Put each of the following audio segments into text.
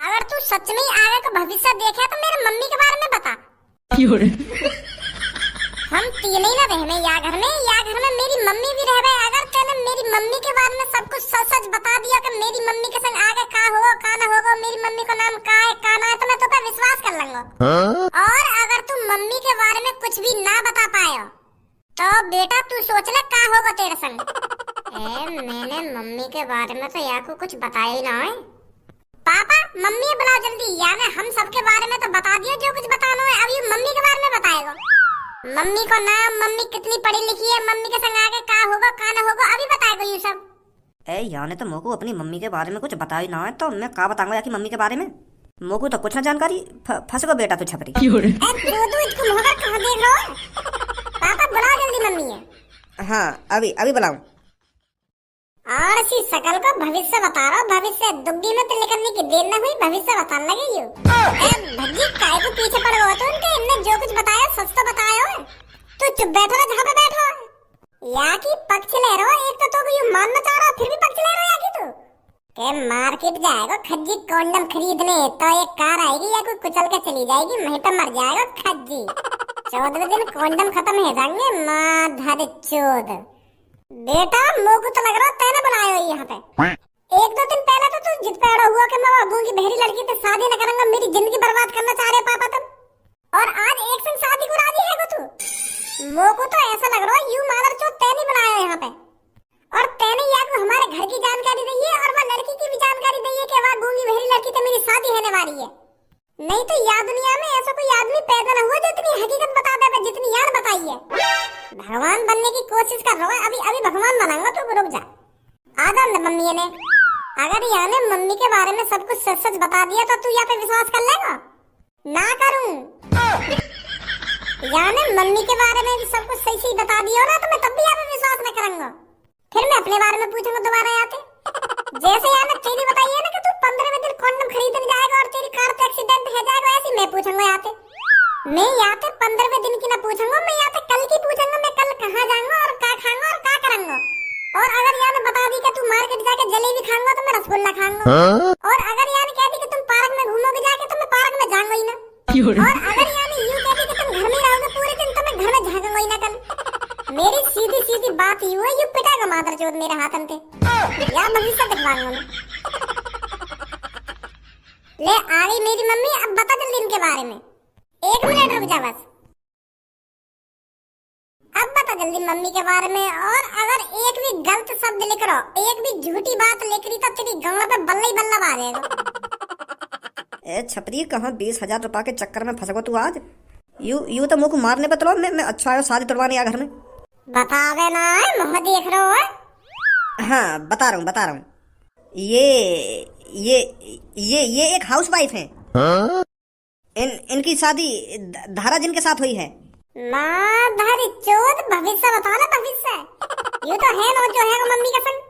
अगर तू सच में ही आगे का भविष्य देखे तो मेरे मम्मी के बारे में बता। हम तीन ही ना रहे या घर में मेरी मम्मी भी रह गए। अगर तूने मेरी मम्मी के बारे में सब कुछ सच सच बता दिया कि मेरी मम्मी के संग आगे का होगा का ना होगा, मेरी मम्मी का नाम का है का ना है, तो मैं तो पे विश्वास कर लूंगा। और अगर तू मम्मी के बारे में कुछ भी ना बता पाया तो बेटा तू सोच ले का होगा तेरे संग। मैंने मम्मी के बारे में तो या को कुछ बताया ही ना है। पापा मम्मी बुलाओ जल्दी, यानी हम सबके बारे में तो बता दिया जो कुछ बताना है, अब ये मम्मी के बारे में बताएगा। मम्मी को नाम, मम्मी कितनी पढ़ी लिखी है, मम्मी के संग आगे का होगा का ना होगा अभी बताएगा ये सब। याने तो मोको अपनी मम्मी के बारे में कुछ बताया ही ना है तो मैं का बताऊंगा कि मम्मी के बारे में मोको तो कुछ ना जानकारी। फंस गो बेटा तू छपरी। दो इसको मगर कहां देख रहा है? पापा बुलाओ जल्दी मम्मी है। हाँ अभी बुलाऊं। और इसी सकल को भविष्य बता रहा हूँ, भविष्य दुग्गी में तो निकलने की देर न हुई, भविष्य बताने लगे यू। भज्जी काय को पीछे पड़ गया तो उनके इनने जो कुछ बताया सच तो बताया हो। तू चुप बैठो ना जहाँ पे बैठो या की पक्ष ले रहा हो। एक तो यू मानना चाह रहा फिर भी पक्ष ले रहा है या की तू के मार्केट जाएगा खज्जी कॉन्डम खरीदने तो एक कार आएगी या कोई कुचल के चली जाएगी, वहीं पे मर जाएगा खज्जी। 14वें दिन कॉन्डम खत्म हो जाएंगे माधर चोद। बेटा मोको तो लग रहा तैने बनाया हो यहाँ पे। एक दो दिन पहले तो तू जिद पे अड़ा हुआ कि मैं बाबू की बहरी लड़की से शादी न करूंगा, मेरी जिंदगी बर्बाद करना चाह रहे पापा तुम, और आज एक संग शादी को राजी है तू। मोको तो ऐसा लग रहा है यू मादर चोद तैने बनाया है यहाँ पे, और तैने या को हमारे घर की जानकारी दी है और वह लड़की की भी जानकारी दी है कि वह गूंगी बहरी लड़की से मेरी शादी होने वाली है। नहीं तो या दुनिया में ऐसा कोई आदमी पैदा न हुआ जो इतनी हकीकत बता दे जितनी यार बताई है। भगवान बनने की कोशिश कर रहा है, अभी भगवान बनाऊंगा तो रुक जा। आदम ने मम्मी ने अगर यहाँ ने मम्मी के बारे में सब कुछ सच सच बता दिया तो तू यहाँ पे विश्वास कर लेगा? ना करूं। यहाँ ने मम्मी के बारे में भी सब कुछ सही सही बता दिया ना तो मैं तब भी यहाँ पे विश्वास न करूंगा। फिर मैं अपने बारे में पूछूंगा दोबारा आते। जैसे यहाँ ने तेरी बताई है ना कि तू 15वें दिन कॉन्डम खरीदने जाएगा और तेरी कार पे एक्सीडेंट हो जाएगा, ऐसी मैं पूछूंगा यहाँ पे। मैं यहाँ पे 15वें दिन की ना पूछूंगा, मैं यहाँ पे कल की पूछूंगा, मैं कल कहाँ जाऊंगा और क्या खाऊंगा और क्या करूंगा। और अगर यहाँ ने बता दी कि तू मार्केट जाके जलेबी खाऊंगा तो मैं रसगुल्ला खाऊंगा। और अगर यहाँ ने कह दी कि तुम पार्क में घूमोगे जाके तो मैं पार्क में जाऊंगा ही ना। और अगर यहाँ ने यूं कह दी कि तुम घर में रहोगे पूरे दिन तो मैं घर में झांकूंगा ही ना कल। मेरी सीधी सीधी बात यूं है, यू पिटाएगा मादर चोद मेरे हाथन पे या भविष्य दिखवाऊंगा मैं। ले आ गई मेरी मम्मी, अब बता जल्दी इनके बारे में। 1 मिनट रुक जा बस, अब बता जल्दी मम्मी के बारे में। और अगर एक भी गलत शब्द लिख रहा हो, एक भी झूठी बात लिख रही तो तेरी गंगा पे बल्ला ही बल्ला आ जाएगा। छपरी कहाँ 20,000 रुपए के चक्कर में फंस गो तू आज। यू तो मुझको मारने पे तो मैं अच्छा आयो शादी तोड़वाने आ घर में। बतावे ना मुँह देख रहे हो? हाँ बता रहा हूँ। ये एक हाउसवाइफ है। इनकी शादी धारा जिनके साथ हुई है। माधर चोद भविष्य बता ना भविष्य। ये तो है ना जो है मम्मी के संग।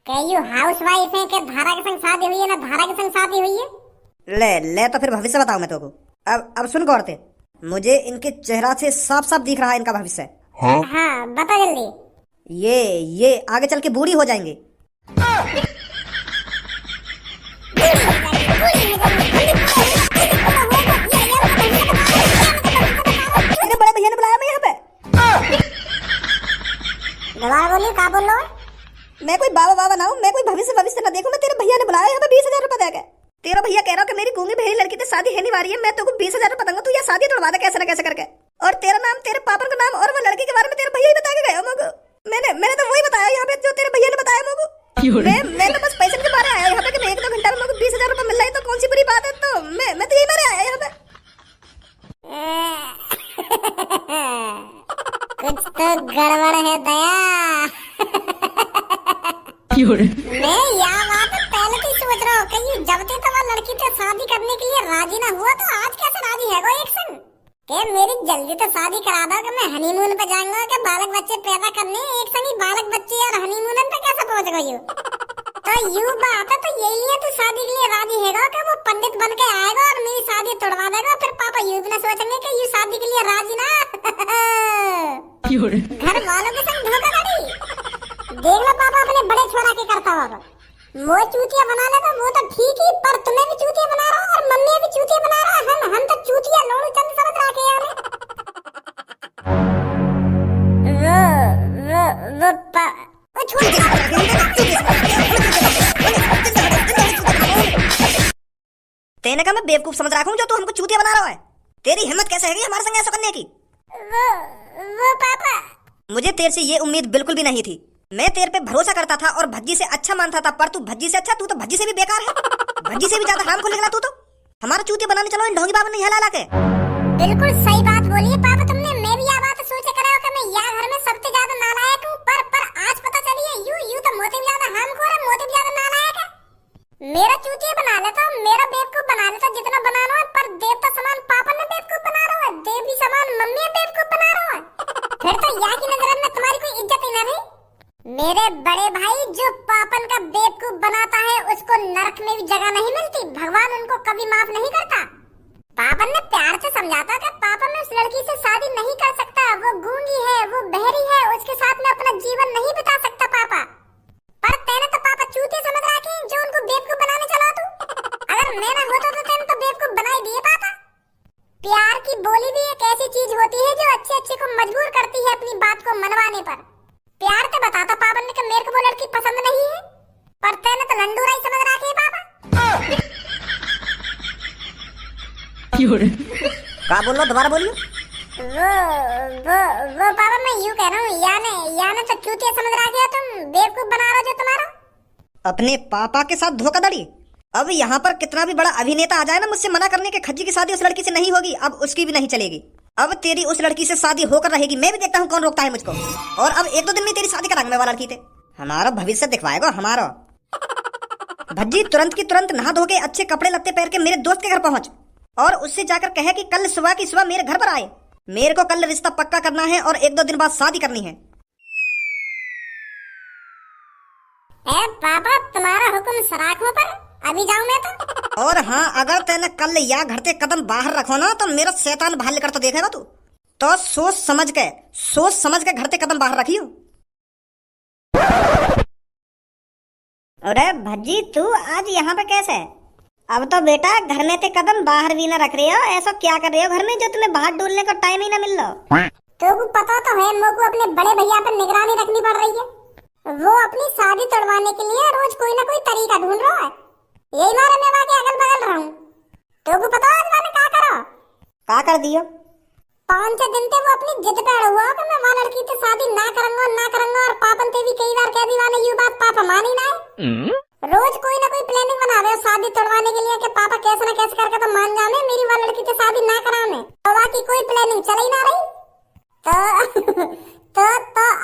क्या यू हाउसवाइफ है कि धारा के संग शादी हुई है ना धारा के संग शादी हुई है? ले तो फिर भविष्य बताऊं मैं तेको। अब सुन गौर से, मुझे इनके चेहरा से साफ साफ दिख रहा है इनका भविष्य। हाँ बता जल्दी। ये आगे चल के बूढ़ी हो जाएंगे। बड़े भैया ने बुलाया मैं यहाँ पे। दोबारा बोलिए क्या बोल रहे हो? मैं कोई बाबा ना हूँ, मैं कोई भविष्य ना देखूं। मैं तेरे भैया ने बुलाया यहाँ पे 20,000 रुपए देके। तेरा भैया कह रहा है कि मेरी गूंगी बहरी लड़की से शादी है नहीं वारी है, मैं तेको 20,000 रुपए दूंगा, तू ये शादी तोड़वा दे कैसे ना कैसे करके। और तेरा नाम, तेरे पापा का नाम और वो लड़की के बारे में तेरे भैया ही बता के गए मुझको। मैंने तो वही बताया यहाँ पे जो तेरे भैया ने बताया मुझको। मैं तो बस पैसे के बारे आया यहाँ पे कि मैं 1-2 घंटा में मुझको 20,000 रुपए मिल रहा है तो कौन सी बुरी बात है। तो मैं तो यही बारे आया यहाँ पे। कुछ तो गड़बड़ है दया। मैं यहाँ बात पहले ही सोच रहा हूँ कि जब तक तो वह लड़की से शादी करने के लिए राजी ना हुआ तो आज कैसे राजी है वो एक संग के मेरी जल्दी तो शादी करा दो कि मैं हनीमून पे जाऊंगा कि बालक बच्चे पैदा करने एक संग ही बालक बच्चे और हनीमून पे कैसे पहुंच गई हो। तो यू बात है तो यही लिए तू शादी के लिए राजी है कि वो पंडित बन के आएगा और मेरी शादी तोड़वा देगा, फिर पापा यू भी ना सोचेंगे कि यू शादी के लिए राजी ना। घर वालों के संग धोखाधड़ी देख लो पापा अपने बड़े छोरा के करता होगा। वो चूतिया बना लेगा वो तो ठीक ही, पर तुम्हें भी चूतिया बना रहा और मम्मी भी चूतिया बना रहा। हम तो चूतिया लोड़ू चंद समझ रखे यार। वो छोड़ तेने कहा मैं बेवकूफ समझ रखा हूँ जो तू हमको चूतिया बना रहा है। तेरी हिम्मत कैसे है हमारे संग ऐसा करने की? वो पापा, मुझे तेरे से ये उम्मीद बिल्कुल भी नहीं थी। मैं तेरे पे भरोसा करता था और भज्जी से अच्छा मानता था, पर तू भज्जी से अच्छा, तू तो भज्जी से भी बेकार है। भज्जी से भी ज्यादा हराम को निकला तू तो। हमारा चूतिया बनाने चलो इन ढोंगी बाबा ने हिला के। बिल्कुल सही बात बोली है पापा तुमने। मैं भी यह बात सोचे कर रहा हूं कि मैं यहाँ घर में सबसे ज्यादा नालायक हूँ, पर आज पता चली है यूं तो मोती भी ज्यादा हरामखोर है, मोती भी ज्यादा नालायक है। मेरा चूतिया बना लेता, मेरा बेवकूफ बना लेता जितना बनाना है, पर देवता समान पापा ने बेवकूफ बना रहा है, देवी समान मम्मी बेवकूफ बना रहा है। फिर तो यहाँ की नजर में तुम्हारी कोई इज्जत ही न रही। मेरे बड़े भाई जो पापन का बेवकूफ बनाता है उसको नरक में भी जगह नहीं मिलती, भगवान उनको कभी माफ नहीं करता। पापन ने प्यार से समझाता कि पापा मैं उस लड़की से शादी नहीं कर सकता, वो गूंगी है, वो बहरी है, उसके साथ में अपना जीवन नहीं बिता सकता पापा। पर तेने तो पापा चूतिया समझ रखे हैं जो उनको बेवकूफ बनाने चला तू। अगर मैं ना होता तो तेने तो बेवकूफ बना ही दिए पापा। प्यार की बोली भी एक ऐसी चीज होती है जो अच्छे को मजबूर करती है अपनी बात को मनवाने पर। प्यार से बताता पापा ने कि मेरे को वो लड़की पसंद नहीं है, पर तेने तो लंडूरा ही समझ रखी है पापा। क्या बोल रहा दोबारा बोलियो। वो पापा मैं यूं कह रहा हूँ, याने तो चूतिया समझ रखी है, तुम बेवकूफ बना रहे हो जो तुम्हारा। अपने पापा के साथ धोखाधड़ी। अब यहाँ पर कितना भी बड़ा अभिनेता आ जाए ना, मुझसे मना करने के खज्जी की शादी उस लड़की से नहीं होगी, अब उसकी भी नहीं चलेगी। अब तेरी उस लड़की से शादी होकर रहेगी। मैं भी देखता हूँ कौन रोकता है मुझको। और अब एक दो दिन में तेरी शादी करांगे मैं वाला लड़की थे। हमारा भविष्य दिखवाएगा हमारा। भज्जी तुरंत की तुरंत नहा धो के अच्छे कपड़े लत्ते पहन के मेरे दोस्त के घर पहुंच और उससे जाकर कहे कि कल सुबह की सुबह मेरे घर पर आए। मेरे को कल रिश्ता पक्का करना है और एक दो दिन बाद शादी करनी है। पापा तुम्हारा हुक्म सराखों पर, अभी जाऊं मैं तो। और हाँ, अगर तेने कल या घर से कदम बाहर रखो ना तो मेरा शैतान बाहर लेकर तो देखेगा तू। तो सोच समझ के घर से कदम बाहर रखियो। अरे भज्जी तू आज यहाँ पे कैसे? अब तो बेटा घर में ते कदम बाहर भी न रख रहे हो। ऐसा क्या कर रहे हो घर में जो तुम्हें बाहर डोलने का टाइम ही न मिल रहा? तो पता तो है मोको अपने बड़े भैया पर निगरानी रखनी पड़ रही है। वो अपनी शादी तोड़वाने के लिए रोज कोई ना कोई तरीका ढूंढ रहा है। यही मारे मैं वहाँ के अगल बगल रहा हूँ। तो पता है मैंने क्या करा? क्या कर दियो? 5-6 दिन से वो अपनी जिद पे अड़ा हुआ कि मैं वहाँ लड़की से शादी ना करूंगा और पापन से भी कई बार कह दी वाले ये बात पापा मानी ना है। रोज कोई ना कोई प्लानिंग बना रहे हो शादी तोड़वाने के लिए कि पापा कैसे ना कैसे करके तो मान जाने मेरी वहाँ लड़की से शादी ना कराने। तो वहाँ की कोई प्लानिंग चल ही ना रही। तो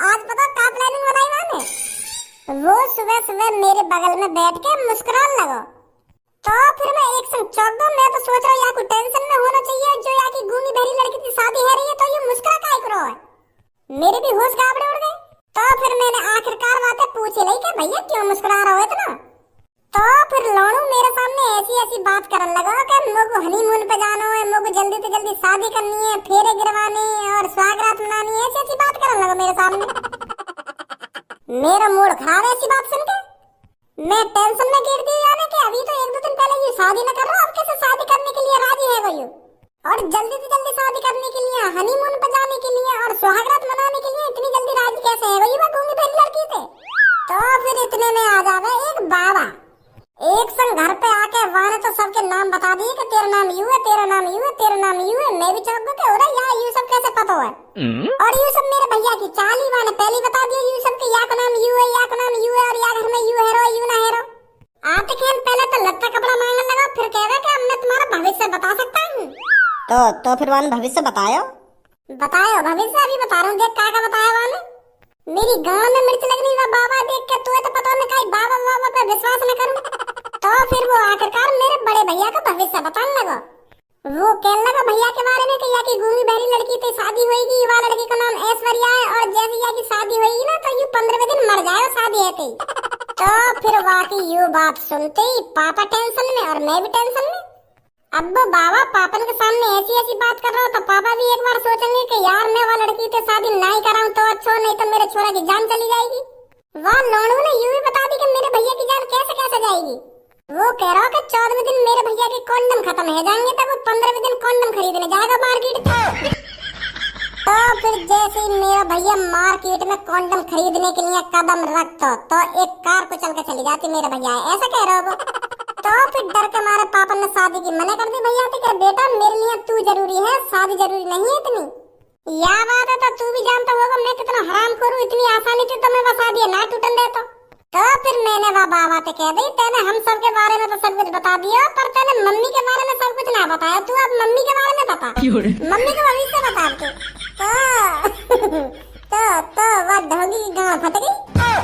आज पता क्या प्लानिंग बनाई मैंने? वो सुबह मेरे बगल में बैठ के मुस्कुराने लगा। तो फिर मैं एक संग चौंक गया। मैं तो सोच रहा हूँ यहाँ कोई टेंशन में होना चाहिए जो यहाँ की गूंगी बहरी लड़की की शादी है रही है, तो ये मुस्कुरा काहे करो है? मेरे भी होश गाबड़े उड़ गए। तो फिर मैंने आखिरकार बातें पूछी ली कि भैया क्यों मुस्कुरा रहे हो इतना? तो फिर लोनू मेरे सामने ऐसी बात करने लगा कि मुझको हनीमून पे जाना है, मुझको जल्दी से जल्दी शादी करनी है, फेरे गिरवाने और स्वागरात मनानी है, ऐसी बात करने लगा मेरे सामने। मेरा मूड खराब है ऐसी बात सुनकर। मैं टेंशन में गिर गई यानी कि अभी तो 1-2 दिन पहले ये शादी न कर रहा, अब कैसे शादी करने के लिए राजी है वो? और जल्दी से जल्दी शादी करने के लिए, हनीमून पे जाने के लिए और सुहागरात मनाने के लिए इतनी जल्दी राजी कैसे है वो गूंगी बहरी लड़की से? तो फिर इतने में आ जावे एक बाबा, एक संग घर पे आके वाने तो सबके नाम बता दिए कि तेरा नाम यूं है, तेरा नाम यूं है, तेरा नाम यूं है। मैं भी चौंक गया, अरे यार यूं सब कैसे पता है? और यूं सब मेरे भैया की चाल ही वाने पहले बता दिया यूं सब के या का नाम यूं है, या का नाम यूं है और या घर में यूं है रो यूं ना है रो। आते खेल पहले तो लत्ता कपड़ा मांगने लगा, फिर कह रहा कि अब मैं तुम्हारा भविष्य बता सकता हूँ। तो फिर वाने भविष्य बतायो भविष्य अभी बता रहा हूँ। देख क्या बताया वाने? मेरी गांव में मिर्च लगनी हुआ बाबा देख के तो पता नहीं कहीं बाबा पे विश्वास न करूं। तो फिर वो आखिरकार मेरे बड़े भैया का भविष्य बताने लगा। वो कहने लगा भैया के बारे में कि या की गूंगी बहरी लड़की से शादी होगी, युवा लड़की का नाम ऐश्वर्या है और जैसे या की शादी होगी ना तो यू 15वें दिन मर जाए शादी है। तो फिर वाकई यू बात सुनते ही पापा टेंशन में और मैं भी टेंशन में। अब बाबा पापन के सामने ऐसी बात कर रहा हो तो पापा भी एक बार सोचेंगे कि यार मैं वह लड़की से शादी नहीं कराऊं तो अच्छा, नहीं तो मेरे छोरा की जान चली जाएगी। वह लोनू ने यूं ही बता दी कि मेरे भैया की जान कैसे आएगी। वो कह रहा कि 14वें दिन मेरे भैया के कॉन्डम खत्म हो जाएंगे, तब वो 15वें दिन कॉन्डम खरीदने जाएगा मार्केट में। तो फिर जैसे ही मेरा भैया मार्केट में कॉन्डम खरीदने के लिए कदम रखता तो एक कार को चल के चली जाती मेरे भैया, ऐसा कह रहा वो। तो फिर डर के मारे पापा ने शादी की मना कर दी भैया से कि बेटा मेरे लिए तू जरूरी है, शादी जरूरी नहीं है इतनी। या बात है, तो तू भी जानता होगा मैं कितना हरामखोर हूँ, इतनी आसानी से तो मैं बसा दिया ना टूटन देता। तो फिर मैंने बाबा बातें कह दी, तेने हम सब के बारे में तो सब कुछ बता दिया, पर तेने मम्मी के बारे में सब कुछ ना बताया। तू अब मम्मी के बारे में बता, मम्मी को भविष्य बता तू। तो वह ढोगी की गांव फट गई।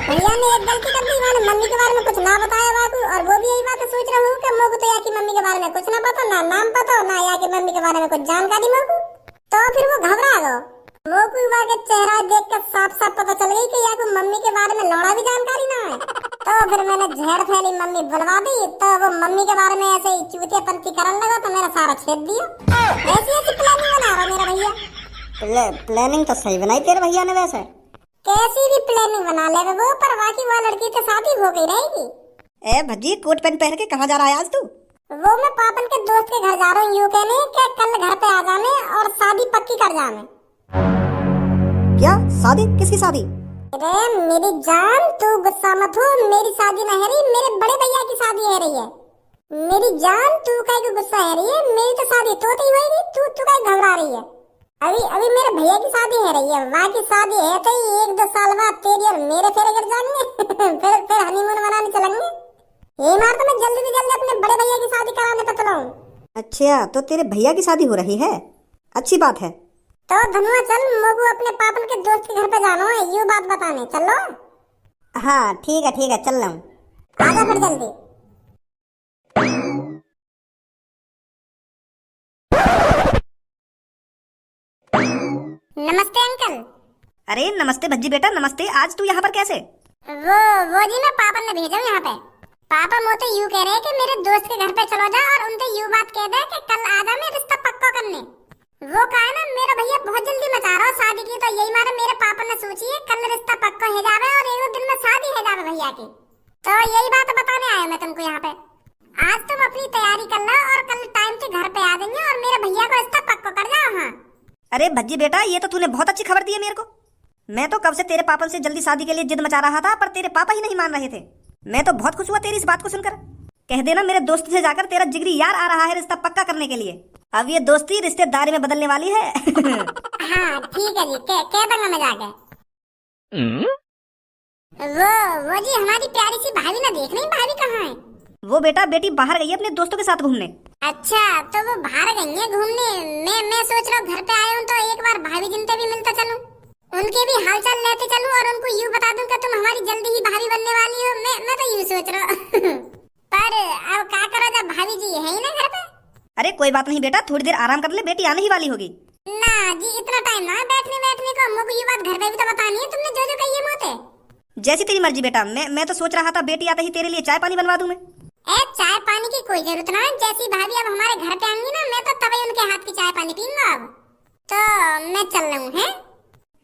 भैया ने एक गलती कर दी, मैंने मम्मी के बारे में कुछ ना बताया बाबू, और वो भी यही बात सोच रहा हूँ कि मोगू तो या की मम्मी के बारे में कुछ ना पता, ना नाम पता, ना या की मम्मी के बारे में कुछ जानकारी मोगू। तो फिर वो घबरा गया। मोगू के चेहरा देख कर साफ साफ पता चल गई कि या को मम्मी के बारे में लौड़ा भी जानकारी ना है। तो फिर मैंने झेड़ फैली मम्मी बुलवा दी, तो वो मम्मी के बारे में ऐसे ही चूतियापंती करने लगा, तो मेरा सारा छेद दिया। ऐसी ऐसी प्लानिंग बना रहा मेरा भैया। प्लानिंग तो सही बनाई तेरे भैया ने वैसे। कैसी भी प्लानिंग बना ले वो, पर बाकी वो लड़की तो शादी हो गई रहेगी। ए भज्जी, कोट पैंट पहन के कहाँ जा रहा है आज तू? वो मैं पापन के दोस्त के घर जा रहा हूँ, यूं कहने कि कल घर पे आ जाने और शादी पक्की कर जाने। क्या शादी? किसकी शादी? अरे मेरी जान, तू गुस्सा मत हो, मेरी शादी नहीं है रही, मेरे बड़े भैया की शादी है रही है। मेरी जान, तू काहे को गुस्सा है रही है? मेरी तो शादी तो ही होगी, तू काहे घबरा रही है? अभी मेरे भैया की शादी है रही है, वहाँ की शादी है तो 1-2 साल बाद तेरी और मेरे फेरे कर जाएंगे। फिर हनीमून मनाने चलेंगे। ये मार तो मैं जल्दी से जल्दी अपने बड़े भैया की शादी कराने पे चला हूँ। अच्छा, तो तेरे भैया की शादी हो रही है, अच्छी बात है। तो धनुआ चल, मोगू अपने पापन के दोस्त के घर पे जाना है, यूं बात बताने चलो। हाँ ठीक है चल रहा हूँ। आजा फिर जल्दी। नमस्ते अंकल। अरे नमस्ते भज्जी बेटा, नमस्ते। आज तू यहाँ पर कैसे? वो जी मैं पापन ने भेजा यहाँ पे। पापा मोते यूं कह रहे हैं कि मेरे दोस्त के घर पे चलो जा और उनसे यूं बात कह दे कि कल आ जा मैं रिश्ता पक्का करने। वो कहा ना मेरा भैया बहुत जल्दी मचा रहा शादी की, तो यही मारे मेरे पापा ने सोची है कल रिश्ता पक्का हो जावे और 1 दिन में शादी हो जावे भैया की। तो यही बात बताने आया मैं तुमको यहाँ पे। आज तुम अपनी तैयारी कर लो और कल टाइम से घर पे आ जाएंगे और मेरे भैया को रिश्ता पक्का कर जाओ। हाँ अरे भज्जी बेटा, ये तो तूने बहुत अच्छी खबर दी है मेरे को। मैं तो कब से तेरे पापा से जल्दी शादी के लिए जिद मचा रहा था, पर तेरे पापा ही नहीं मान रहे थे। मैं तो बहुत खुश हुआ तेरी इस बात को सुनकर। कह देना मेरे दोस्त से जाकर तेरा जिगरी यार आ रहा है रिश्ता पक्का करने के लिए। अब ये दोस्ती रिश्तेदारी में बदलने वाली है। हाँ ठीक है जी, कह दूंगा मैं जाके। वो जी हमारी प्यारी सी भाभी ना देख रही, भाभी कहाँ है? वो बेटा बेटी बाहर गई है अपने दोस्तों के साथ घूमने। अच्छा, तो वो बाहर गई है घूमने। मैं सोच रहा हूँ घर पे आया हूँ तो एक बार भाभी जिन से भी मिलता चलूं, उनके भी हालचाल लेते चलूं और उनको यूं बता दूं कि तुम हमारी जल्दी ही भाभी बनने वाली हो। मैं तो यूं सोच रहा हूँ। पर अब क्या करो जब भाभी जी है ही ना घर पे। अरे कोई बात नहीं बेटा, थोड़ी देर आराम कर ले, बेटी आने ही वाली होगी। ना जी इतना टाइम ना बैठने को, मुझे ये बात घर पे भी तो बतानी है तुमने जो कही है मोते। जैसी तेरी मर्जी बेटा। मैं तो सोच रहा था बेटी आते ही तेरे लिए चाय पानी बनवा दूं मैं। चाय पानी की कोई जरूरत ना है, जैसी भाभी अब हमारे घर पे आएंगी ना मैं तो तभी उनके हाथ की चाय पानी पीऊंगा। अब तो मैं चल रहा हूँ। हैं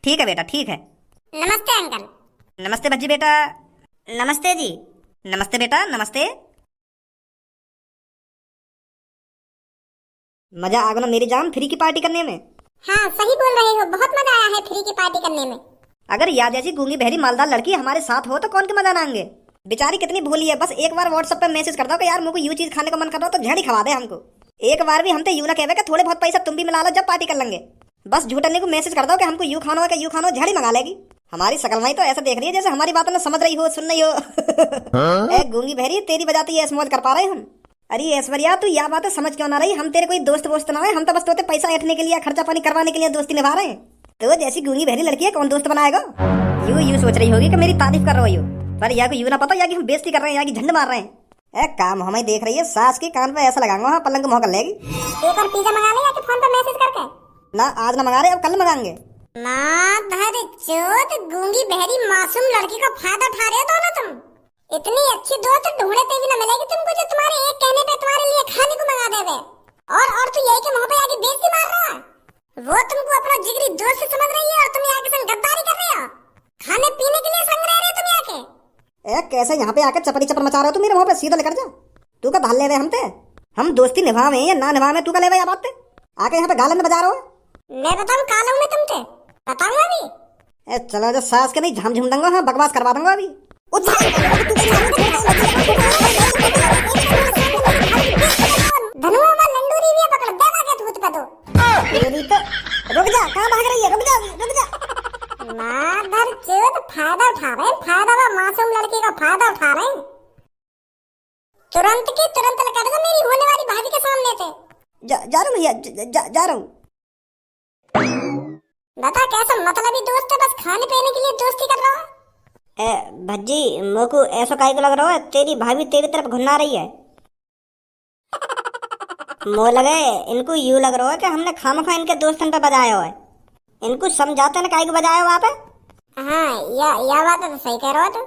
ठीक है बेटा, ठीक है। नमस्ते अंकल। नमस्ते भज्जी बेटा। नमस्ते जी। नमस्ते बेटा, नमस्ते। मजा आ गया ना मेरी जान फ्री की पार्टी करने में। हाँ सही बोल रहे हो, बहुत मजा आया है फ्री की पार्टी करने में। अगर याद जैसी गूंगी बहरी मालदार लड़की हमारे साथ हो तो कौन के मजा ना आएंगे। बेचारी कितनी भोली है, बस एक बार व्हाट्सएप पे मैसेज कर दो कि यार मुझे यूं चीज खाने का मन कर रहा तो झड़ी खवा दे हमको। एक बार भी हमसे यूं ना कहवे कि थोड़े बहुत पैसा तुम भी मिला लो जब पार्टी कर लेंगे। बस झूठने को मैसेज कर दो कि हमको यूं खाना हो कि यूं खाना हो, झड़ी मंगा लेगी। हमारी शकल माई तो ऐसा देख रही है जैसे हमारी बातों ने समझ रही हो, सुन रही हो। ए गूंगी बहरी, तेरी वजह से ये समझ कर पा रहे हम। अरे ऐश्वर्या, तू यह बात समझ क्यों ना रही? हम तेरे कोई दोस्त वोस्त ना है, हम तो बस तोते पैसा ऐठने के लिए, खर्चा पानी करवाने के लिए दोस्ती निभा रहे हैं। तो जैसी गूंगी बहरी लड़की है कौन दोस्त बनाएगा? यूं सोच रही होगी कि मेरी तारीफ कर रही हो, पर या को यूं ना पता या कि हम बेइज्जती कर रहे हैं या कि झंड मार रहे हैं। ए काम हमें देख रही है, सास के कान पे ऐसा लगाऊंगा हाँ पलंग मोह कर लेगी। एक और पिज्जा मंगा ले या कि फोन पे मैसेज करके? ना आज ना मंगा रहे, अब कल मंगाएंगे। माधर चोत, गूंगी बहरी मासूम लड़की का फायदा उठा रहे हो दोनों तुम। इतनी अच्छी दोस्त ढूंढते भी ना मिलेगी तुमको जो तुम्हारे एक कहने पे तुम्हारे लिए खाने को मंगा देवे। और तू यही के मुंह पे आके बेइज्जती मार रहा है। वो तुमको अपना जिगरी दोस्त समझ रही है और तुम आके संग गद्दारी कर रहे हो। खाने पीने के लिए संग रह रहे हो तुम आके। ए कैसे यहाँ पे आके चपड़ी चपर मचा रहे हो तू मेरे मुंह पे? सीधा लेकर जा। तू का धाल ले हम ते? हम दोस्ती निभावे या ना निभावे, तू का ले या बात ते? आके यहाँ पे गालन बजा रहे हो। मैं बताऊं काला हूं मैं तुमसे? बताऊं अभी? ए चलो जो सास के नहीं झाम झूम दूंगा, हाँ बकवास करवा दूंगा अभी। धनुआ में लंडूरी भी पकड़ देगा के तूत पे तो। तेरी तो रुक जा, कहाँ भाग रही है? रुक जा रुक जा। माधर चोद फायदा उठा रहे हैं, फायदा वो मासूम लड़की का फायदा उठा रहे हैं। तुरंत की तुरंत कर दो मेरी होने वाली भाभी के सामने से। जा रहा हूँ भैया, जा रहा हूँ। बता कैसा मतलबी दोस्त है, बस खाने पीने के लिए दोस्ती कर रहा है। भज्जी मोको ऐसा काहे को लग रहा है? तेरी भाभी तेरी तरफ घुन्ना रही है। मो लगे इनको यूं लग रहा है कि हमने खामखा इनके दोस्तन पे बजाया है। इनको समझाते ना काहे को बजाया वहाँ पे। हाँ या बात तो सही कह रहा हो तुम।